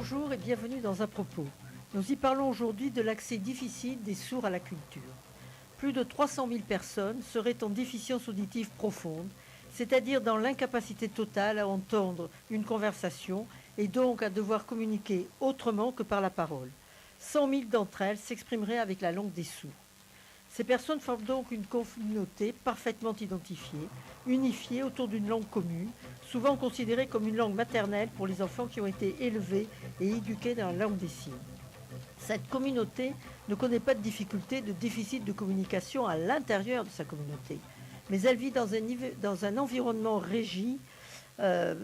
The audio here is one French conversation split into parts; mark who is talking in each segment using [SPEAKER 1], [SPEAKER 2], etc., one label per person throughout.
[SPEAKER 1] Bonjour et bienvenue dans À propos. Nous y parlons aujourd'hui de l'accès difficile des sourds à la culture. Plus de 300 000 personnes seraient en déficience auditive profonde, c'est-à-dire dans l'incapacité totale à entendre une conversation et donc à devoir communiquer autrement que par la parole. 100 000 d'entre elles s'exprimeraient avec la langue des sourds. Ces personnes forment donc une communauté parfaitement identifiée, unifiée autour d'une langue commune, souvent considérée comme une langue maternelle pour les enfants qui ont été élevés et éduqués dans la langue des signes. Cette communauté ne connaît pas de difficulté, de déficit de communication à l'intérieur de sa communauté, mais elle vit dans un environnement régi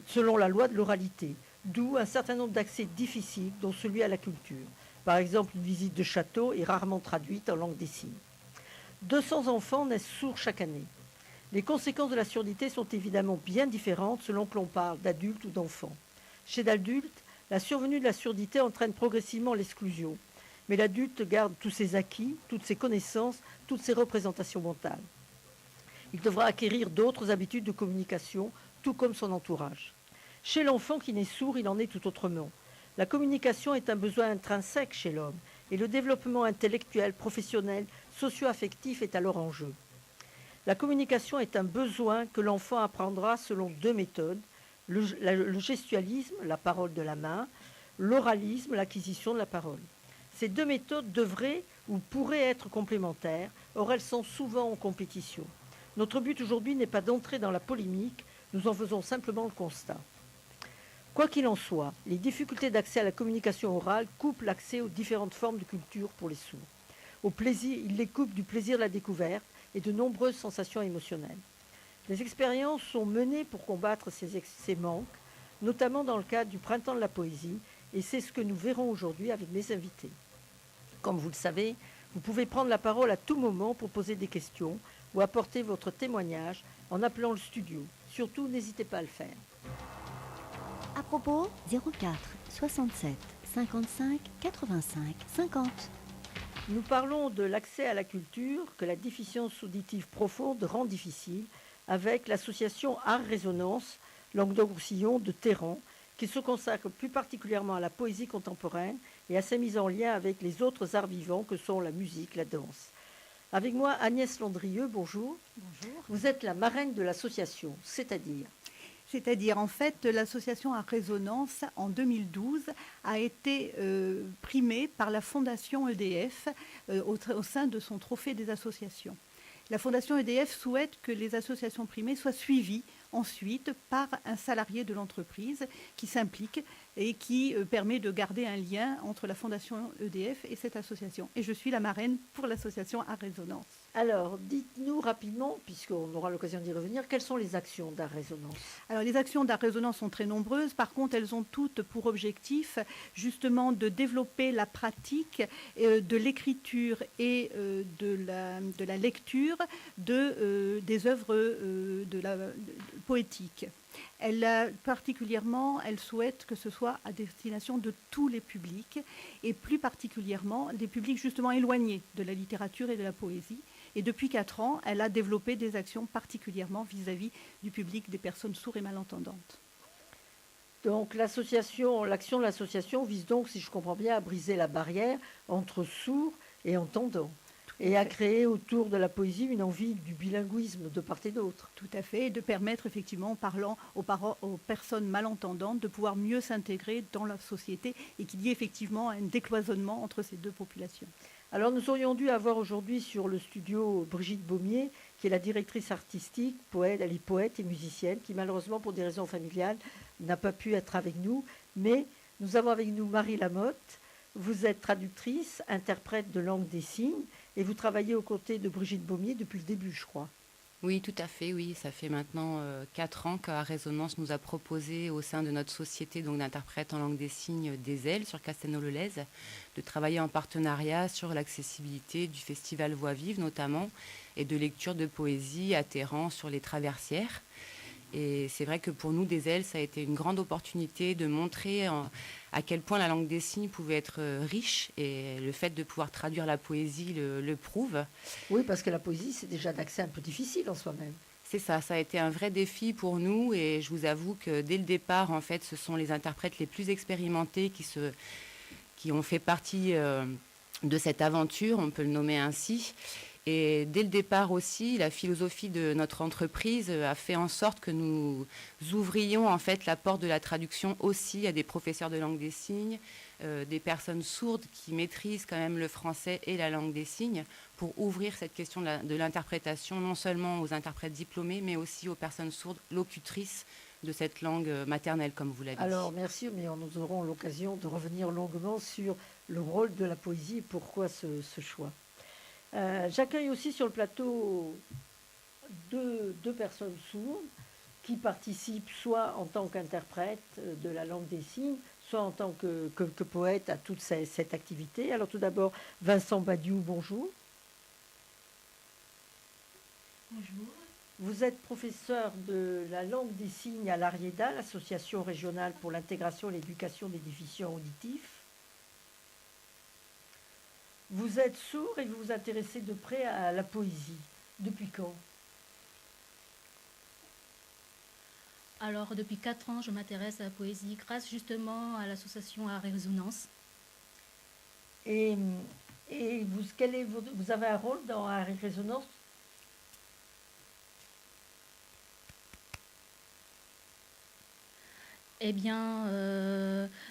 [SPEAKER 1] selon la loi de l'oralité, d'où un certain nombre d'accès difficiles, dont celui à la culture. Par exemple, une visite de château est rarement traduite en langue des signes. 200 enfants naissent sourds chaque année. Les conséquences de la surdité sont évidemment bien différentes selon que l'on parle d'adultes ou d'enfants. Chez l'adulte, la survenue de la surdité entraîne progressivement l'exclusion, mais l'adulte garde tous ses acquis, toutes ses connaissances, toutes ses représentations mentales. Il devra acquérir d'autres habitudes de communication, tout comme son entourage. Chez l'enfant qui naît sourd, il en est tout autrement. La communication est un besoin intrinsèque chez l'homme, et le développement intellectuel, professionnel, socio-affectif est alors en jeu. La communication est un besoin que l'enfant apprendra selon deux méthodes, le gestualisme, la parole de la main, l'oralisme, l'acquisition de la parole. Ces deux méthodes devraient ou pourraient être complémentaires, or elles sont souvent en compétition. Notre but aujourd'hui n'est pas d'entrer dans la polémique, nous en faisons simplement le constat. Quoi qu'il en soit, les difficultés d'accès à la communication orale coupent l'accès aux différentes formes de culture pour les sourds. Au plaisir, ils les coupent du plaisir de la découverte et de nombreuses sensations émotionnelles. Des expériences sont menées pour combattre ces manques, notamment dans le cadre du Printemps de la poésie, et c'est ce que nous verrons aujourd'hui avec mes invités. Comme vous le savez, vous pouvez prendre la parole à tout moment pour poser des questions ou apporter votre témoignage en appelant le studio. Surtout, n'hésitez pas à le faire.
[SPEAKER 2] À propos, 04 67 55 85 50.
[SPEAKER 1] Nous parlons de l'accès à la culture que la déficience auditive profonde rend difficile avec l'association Art Résonance Languedoc-Roussillon de Téhéran qui se consacre plus particulièrement à la poésie contemporaine et à sa mise en lien avec les autres arts vivants que sont la musique, la danse. Avec moi, Agnès Landrieux, bonjour.
[SPEAKER 3] Bonjour.
[SPEAKER 1] Vous êtes la marraine de l'association,
[SPEAKER 3] C'est-à-dire, en fait, l'association Art Résonance, en 2012, a été primée par la Fondation EDF au sein de son trophée des associations. La Fondation EDF souhaite que les associations primées soient suivies ensuite par un salarié de l'entreprise qui s'implique et qui permet de garder un lien entre la Fondation EDF et cette association. Et je suis la marraine pour l'association Art Résonance.
[SPEAKER 1] Alors, dites-nous rapidement, puisqu'on aura l'occasion d'y revenir, quelles sont les actions d'Art Résonance ?
[SPEAKER 3] Alors, les actions d'Art Résonance sont très nombreuses. Par contre, elles ont toutes pour objectif, justement, de développer la pratique de l'écriture et de la lecture des œuvres poétiques. Elle souhaite que ce soit à destination de tous les publics, et plus particulièrement des publics justement éloignés de la littérature et de la poésie. Et depuis 4 ans, elle a développé des actions particulièrement vis-à-vis du public des personnes sourdes et malentendantes.
[SPEAKER 1] Donc l'action de l'association vise donc, si je comprends bien, à briser la barrière entre sourds et entendants. Et à créer autour de la poésie une envie du bilinguisme de part et d'autre.
[SPEAKER 3] Tout à fait, et de permettre effectivement aux personnes malentendantes de pouvoir mieux s'intégrer dans la société et qu'il y ait effectivement un décloisonnement entre ces deux populations.
[SPEAKER 1] Alors nous aurions dû avoir aujourd'hui sur le studio Brigitte Baumier, qui est la directrice artistique, poète, elle est poète et musicienne, qui malheureusement pour des raisons familiales n'a pas pu être avec nous, mais nous avons avec nous Marie Lamotte. Vous êtes traductrice, interprète de langue des signes, et vous travaillez aux côtés de Brigitte Baumier depuis le début, je crois.
[SPEAKER 4] Oui, tout à fait, oui. Ça fait maintenant 4 ans qu'Art Résonance nous a proposé au sein de notre société donc d'interprètes en langue des signes des Ailes sur Castelnau-le-Lez de travailler en partenariat sur l'accessibilité du festival Voix Vive notamment et de lecture de poésie à Téhéran sur les traversières. Et c'est vrai que pour nous, des Ailes, ça a été une grande opportunité de montrer à quel point la langue des signes pouvait être riche. Et le fait de pouvoir traduire la poésie le prouve.
[SPEAKER 1] Oui, parce que la poésie, c'est déjà d'accès un peu difficile en soi-même.
[SPEAKER 4] C'est ça, ça a été un vrai défi pour nous et je vous avoue que dès le départ, en fait, ce sont les interprètes les plus expérimentés qui ont fait partie de cette aventure, on peut le nommer ainsi. Et dès le départ aussi, la philosophie de notre entreprise a fait en sorte que nous ouvrions en fait la porte de la traduction aussi à des professeurs de langue des signes, des personnes sourdes qui maîtrisent quand même le français et la langue des signes, pour ouvrir cette question de l'interprétation non seulement aux interprètes diplômés, mais aussi aux personnes sourdes locutrices de cette langue maternelle, comme vous l'avez dit.
[SPEAKER 1] Alors, merci, mais nous aurons l'occasion de revenir longuement sur le rôle de la poésie et pourquoi ce choix. J'accueille aussi sur le plateau deux personnes sourdes qui participent soit en tant qu'interprète de la langue des signes, soit en tant que poète à toute cette activité. Alors tout d'abord, Vincent Badiou, bonjour.
[SPEAKER 5] Bonjour.
[SPEAKER 1] Vous êtes professeur de la langue des signes à l'ARIEDA, l'Association régionale pour l'intégration et l'éducation des déficients auditifs. Vous êtes sourd et vous vous intéressez de près à la poésie. Depuis quand?
[SPEAKER 5] Alors, depuis 4 ans, je m'intéresse à la poésie grâce justement à l'association Art et Résonance.
[SPEAKER 1] Et vous avez un rôle dans Art et Résonance?
[SPEAKER 5] Eh bien,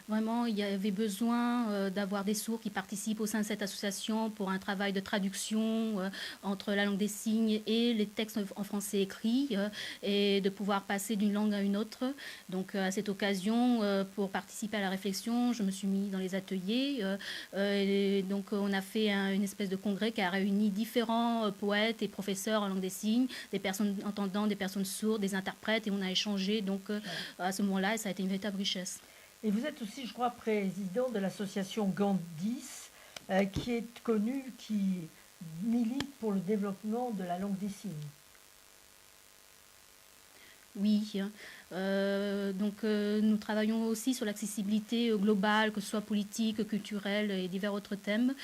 [SPEAKER 5] vraiment, il y avait besoin d'avoir des sourds qui participent au sein de cette association pour un travail de traduction entre la langue des signes et les textes en français écrits et de pouvoir passer d'une langue à une autre. Donc, à cette occasion, pour participer à la réflexion, je me suis mis dans les ateliers. Et donc, on a fait une espèce de congrès qui a réuni différents poètes et professeurs en langue des signes, des personnes entendantes, des personnes sourdes, des interprètes, et on a échangé. Donc, à ce moment-là, ça a été une véritable richesse.
[SPEAKER 1] Et vous êtes aussi, je crois, président de l'association Gandis, qui est connue, qui milite pour le développement de la langue des signes.
[SPEAKER 5] Oui, donc nous travaillons aussi sur l'accessibilité globale, que ce soit politique, culturelle et divers autres thèmes,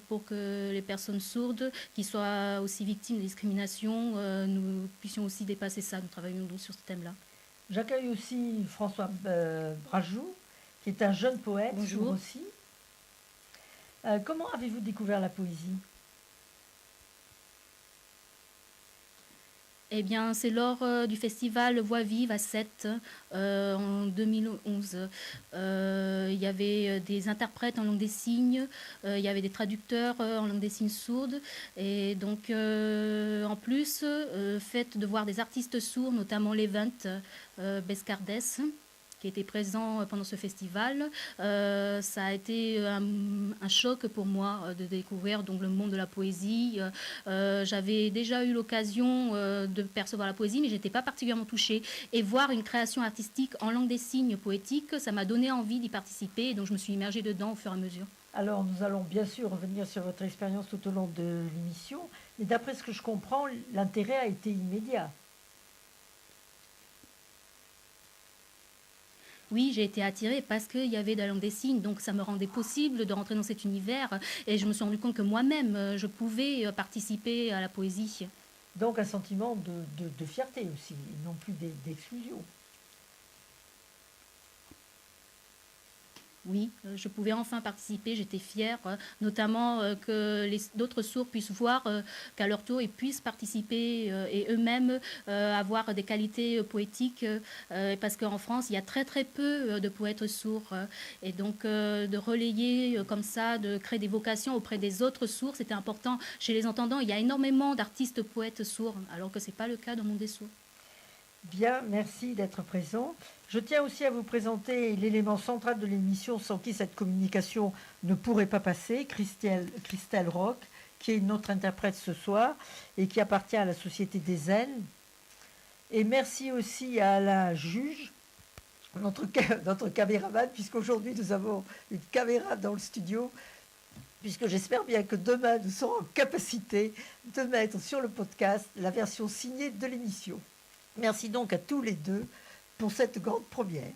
[SPEAKER 5] pour que les personnes sourdes qui soient aussi victimes de discrimination, nous puissions aussi dépasser ça. Nous travaillons donc sur ce thème-là.
[SPEAKER 1] J'accueille aussi François Brajou, qui est un jeune poète.
[SPEAKER 5] Bonjour.
[SPEAKER 1] Aussi. Comment avez-vous découvert la poésie?
[SPEAKER 5] Eh bien, c'est lors du festival Voix vive à Sète en 2011. Il y avait des interprètes en langue des signes, il y avait des traducteurs en langue des signes sourdes. Et donc, en plus, fait de voir des artistes sourds, notamment Levent Bescardes, qui était présent pendant ce festival. Ça a été un choc pour moi de découvrir donc, le monde de la poésie. J'avais déjà eu l'occasion de percevoir la poésie, mais je n'étais pas particulièrement touchée. Et voir une création artistique en langue des signes poétique, ça m'a donné envie d'y participer. Et donc je me suis immergée dedans au fur et à mesure.
[SPEAKER 1] Alors, nous allons bien sûr revenir sur votre expérience tout au long de l'émission. Mais d'après ce que je comprends, l'intérêt a été immédiat.
[SPEAKER 5] Oui, j'ai été attirée parce qu'il y avait de la langue des signes, donc ça me rendait possible de rentrer dans cet univers et je me suis rendu compte que moi-même, je pouvais participer à la poésie.
[SPEAKER 1] Donc un sentiment de fierté aussi, et non plus d'exclusion.
[SPEAKER 5] Oui, je pouvais enfin participer, j'étais fière, notamment que d'autres sourds puissent voir qu'à leur tour, ils puissent participer et eux-mêmes avoir des qualités poétiques, parce qu'en France, il y a très très peu de poètes sourds. Et donc, de relayer comme ça, de créer des vocations auprès des autres sourds, c'était important. Chez les entendants, il y a énormément d'artistes poètes sourds, alors que ce n'est pas le cas dans le monde des sourds.
[SPEAKER 1] Bien, merci d'être présent. Je tiens aussi à vous présenter l'élément central de l'émission sans qui cette communication ne pourrait pas passer, Christelle Roch, qui est notre interprète ce soir et qui appartient à la Société des Ailes. Et merci aussi à la juge, notre caméraman, puisqu'aujourd'hui nous avons une caméra dans le studio, puisque j'espère bien que demain nous serons en capacité de mettre sur le podcast la version signée de l'émission. Merci donc à tous les deux pour cette grande première.